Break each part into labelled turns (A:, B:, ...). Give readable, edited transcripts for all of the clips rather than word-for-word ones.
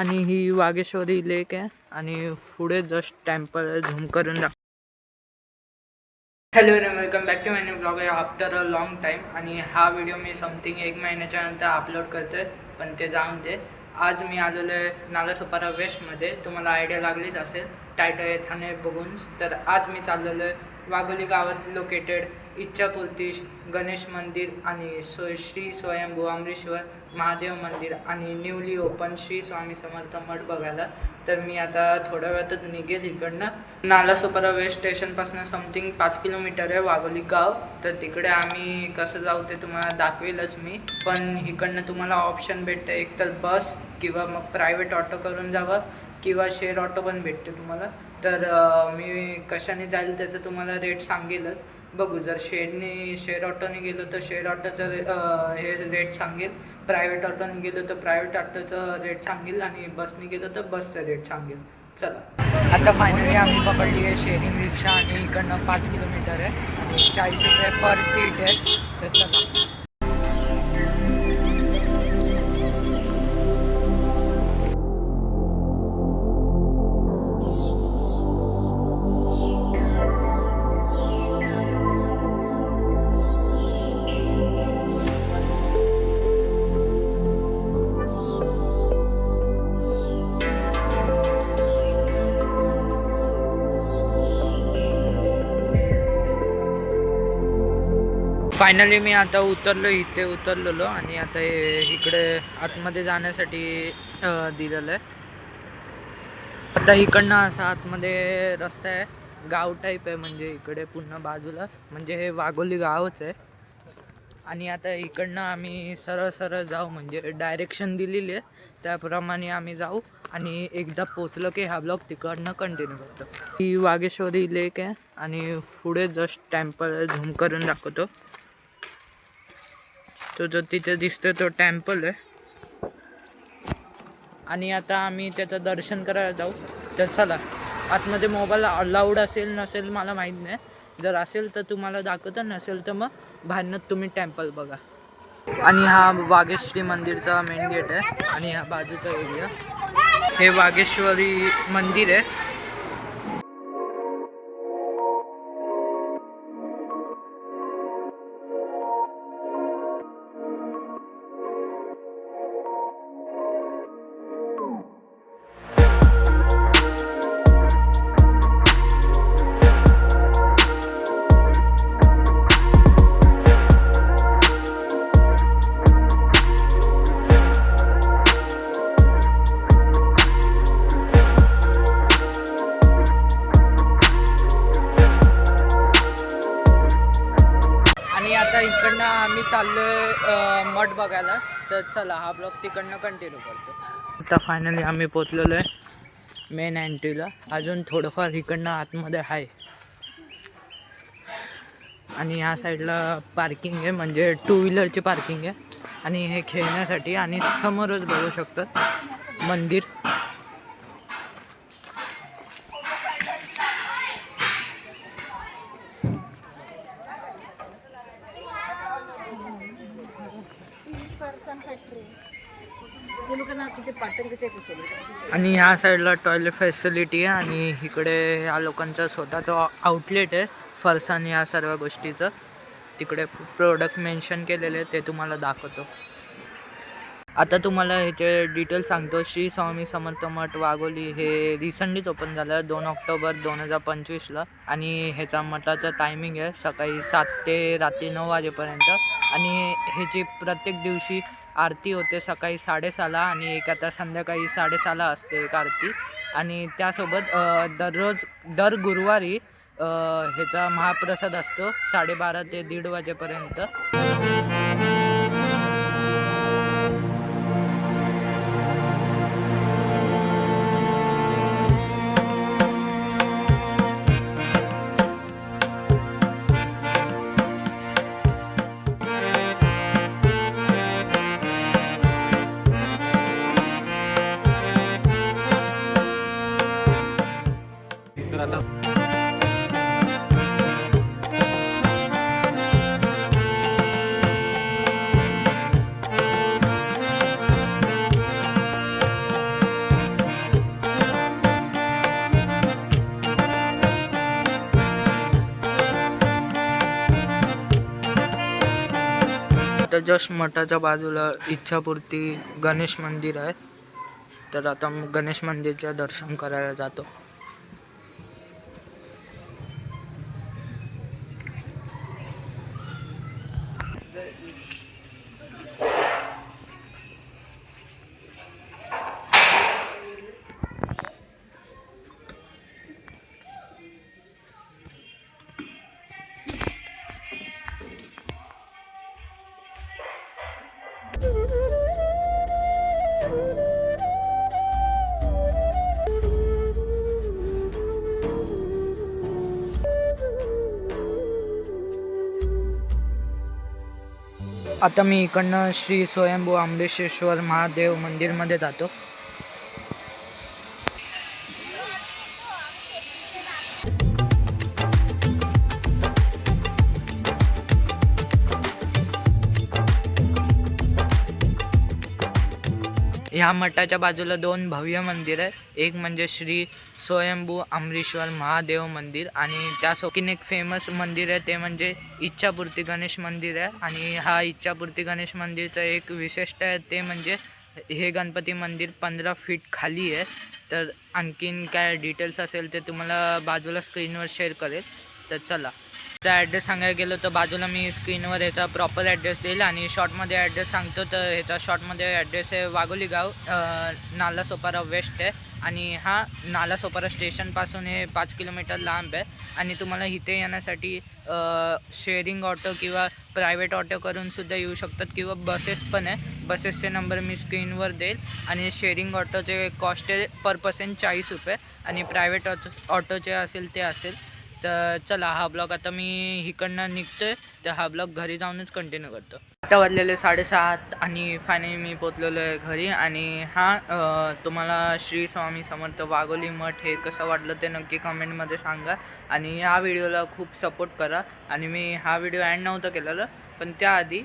A: आणि ही वागेश्वरी लेक आहे आणि पुढे जस्ट टेम्पल झूम करून दाखव. Hello everyone, welcome back to my new blog after a long time. आणि हा व्हिडिओ मी समथिंग 1 महिन्याच्या नंतर अपलोड करतोय, पण ते जाऊन दे. आज मी आलेलो आहे नालासोपारा वेस्टमध्ये. तुम्हाला आयडिया लागलीच असेल टायटल ठाणे बघून. तर आज मी चाललेलो आहे वाघोली गावात लोकेटेड इच्छापूर्ती गणेश मंदिर आणि श्री स्वयंभू अमरेश्वर महादेव मंदिर आणि न्यूली ओपन श्री स्वामी समर्थ मठ बघायला. तर मी आता थोड्या वेळातच निघेल इकडनं. नालासोपारा वेस्ट स्टेशनपासून समथिंग 5 किलोमीटर आहे वाघोली गाव. तर तिकडे आम्ही कसं जाऊ ते तुम्हाला दाखवेलच मी. पण इकडनं तुम्हाला ऑप्शन भेटतं, एक तर बस किंवा मग प्रायव्हेट ऑटो करून जावं किंवा शेअर ऑटो पण भेटते तुम्हाला. तर मी कशाने जाईल त्याचं तुम्हाला रेट सांगेलच. बघू, जर शेअर ऑटोने गेलो तर शेअर ऑटोचं हे रेट सांगेल, प्रायव्हेट ऑटोने गेलो तर प्रायव्हेट ऑटोचं रेट सांगेल आणि बसने गेलो तर बसचं रेट सांगेल. चला, आता फायनली आम्ही पकडली आहे शेअरिंग रिक्षा आणि इकडनं 5 किलोमीटर आहे आणि 40 रुपये पर सीट आहे. तर चला. फायनली मी आता इथे उतरलेलो आणि आता इकडे आतमध्ये जाण्यासाठी दिलेलं आहे. आता इकडनं असा आतमध्ये रस्ता आहे, गाव टाईप आहे, म्हणजे इकडे पुन्हा बाजूला म्हणजे हे वाघोली गावच आहे. आणि आता इकडनं आम्ही सरळ जाऊ, म्हणजे डायरेक्शन दिलेली आहे त्याप्रमाणे आम्ही जाऊ आणि एकदा पोचलो की हा ब्लॉग तिकडनं कंटिन्यू करतो. ही वागेश्वरी लेक आहे आणि पुढे जस्ट टेम्पल झूम करून दाखवतो. तो जो तिथे दिसतो तो टेम्पल आहे आणि आता आम्ही त्याचं दर्शन करायला जाऊ. तर चला, आतमध्ये मोबाईल अलाउड असेल नसेल मला माहीत नाही. जर असेल तर तुम्हाला दाखवतं, नसेल तर मग बाहेरनं तुम्ही टेम्पल बघा. आणि हा वागेश्वरी मंदिरचा मेन गेट आहे आणि हा बाजूचा एरिया हे वागेश्वरी मंदिर आहे. आता इकडनं आम्ही चाललोय मठ बघायला. तर चला, हा ब्लॉग तिकडनं कंटिन्यू करतो. आता फायनली आम्ही पोचलेलो आहे मेन एंट्रीला. अजून थोडंफार इकडनं आतमध्ये आहे आणि ह्या साईडला पार्किंग आहे, म्हणजे 2 व्हीलरची पार्किंग आहे आणि हे खेळण्यासाठी. आणि समोरच बघू शकतात मंदिर. आणि ह्या साईडला टॉयलेट फॅसिलिटी आहे आणि इकडे ह्या लोकांचं स्वतःचं आउटलेट आहे फरसाण या सर्व गोष्टीचं. तिकडे प्रोडक्ट मेन्शन केलेले ते तुम्हाला दाखवतो. आता तुम्हाला ह्याचे डिटेल्स सांगतो. श्री स्वामी समर्थ मठ वाघोली हे रिसेंटलीच ओपन झालं 2 ऑक्टोबर 2025ला. आणि ह्याचा मठाचं टायमिंग आहे सकाळी 7 ते रात्री 9 वाजेपर्यंत. आणि ह्याची प्रत्येक दिवशी आरती होते सकाळी 6:30ला आणि एक आता संध्याकाळी 6:30ला असते एक आरती. आणि त्यासोबत दर गुरुवारी ह्याचा महाप्रसाद असतो 12:30 ते 1:30 वाजेपर्यंत. आता जस्ट मठाच्या बाजूला इच्छापूर्ती गणेश मंदिर आहे, तर आता गणेश मंदिरचं दर्शन करायला जातो. आता मी इकडनं श्री स्वयंभू आंबेशेश्वर महादेव मंदिरमध्ये जातो. ह्या मठाच्या बाजूला 2 भव्य मंदिर आहे. एक म्हणजे श्री स्वयंभू आंबेश्वर महादेव मंदिर आणि त्यासोबत एक फेमस मंदिर आहे ते म्हणजे इच्छापूर्ती गणेश मंदिर आहे. आणि हा इच्छापूर्ती गणेश मंदिरचं एक विशेषता आहे ते म्हणजे हे गणपती मंदिर 15 फीट खाली आहे. तर आणखीन काय डिटेल्स असेल ते तुम्हाला बाजूला स्क्रीनवर शेअर करेल. तर चला, चा ॲड्रेस सांगायला गेलो तर बाजूला मी स्क्रीनवर ह्याचा प्रॉपर ॲड्रेस देईल आणि शॉर्टमध्ये ॲड्रेस सांगतो. तर ह्याचा शॉर्टमध्ये ॲड्रेस आहे वाघोली गाव, नालासोपारा वेस्ट आहे. आणि हा नालासोपारा स्टेशनपासून हे 5 किलोमीटर लांब आहे. आणि तुम्हाला इथे येण्यासाठी शेअरिंग ऑटो किंवा प्रायव्हेट ऑटो करूनसुद्धा येऊ शकतात किंवा बसेस पण आहे. बसेसचे नंबर मी स्क्रीनवर देईल. आणि शेअरिंग ऑटोचे कॉस्ट आहे पर पर्सन 40 रुपये आणि प्रायव्हेट ऑटोचे असेल ते असेल. तर चला, हा ब्लॉग आता मी इकडनं निघतो आहे, तर हा ब्लॉग घरी जाऊनच कंटिन्यू करतो. आता वाजलेले 7:30 आणि फायनली मी पोचलेलो आहे घरी. आणि तुम्हाला श्री स्वामी समर्थ वाघोली मठ हे कसं वाटलं ते नक्की कमेंटमध्ये सांगा. आणि ह्या व्हिडिओला खूप सपोर्ट करा. आणि मी हा व्हिडिओ एंड नव्हतं केलेलं, पण त्याआधी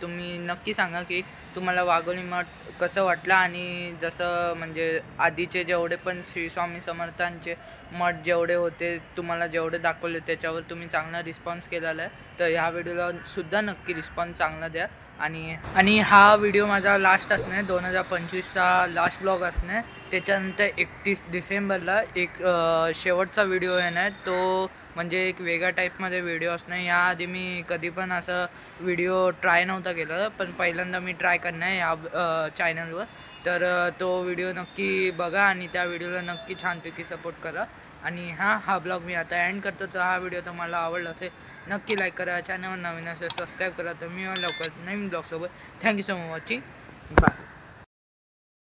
A: तुम्ही नक्की सांगा की तुम्हाला वाघोली मठ कसं वाटलं. आणि जसं म्हणजे आधीचे जेवढे पण श्री स्वामी समर्थांचे मठ जेवढे होते तुम्हाला जेवढे दाखवले त्याच्यावर तुम्ही चांगला रिस्पॉन्स केलेला आहे. तर ह्या व्हिडिओला सुद्धा नक्की रिस्पॉन्स चांगला द्या. आणि हा व्हिडिओ माझा लास्ट असणार, 2025चा लास्ट ब्लॉग असणार. त्याच्यानंतर 31 डिसेंबरला एक शेवटचा व्हिडिओ येणार. तो म्हणजे एक वेगळ्या टाईपमध्ये व्हिडिओ असणार. याआधी मी कधी पण असं व्हिडिओ ट्राय नव्हता केलं, पण पहिल्यांदा मी ट्राय करणार या चॅनलवर. तर तो व्हिडिओ नक्की बघा आणि त्या व्हिडिओला नक्की छानपैकी सपोर्ट करा. आणि हा ब्लॉग मी आता एंड करतो. तर हा व्हिडिओ तुम्हाला आवडला असेल नक्की लाईक करा, चॅनलवर नवीन असेल सबस्क्राईब करा. तर मी लवकर नवीन ब्लॉगसोबत. Thank you so much watching. Bye.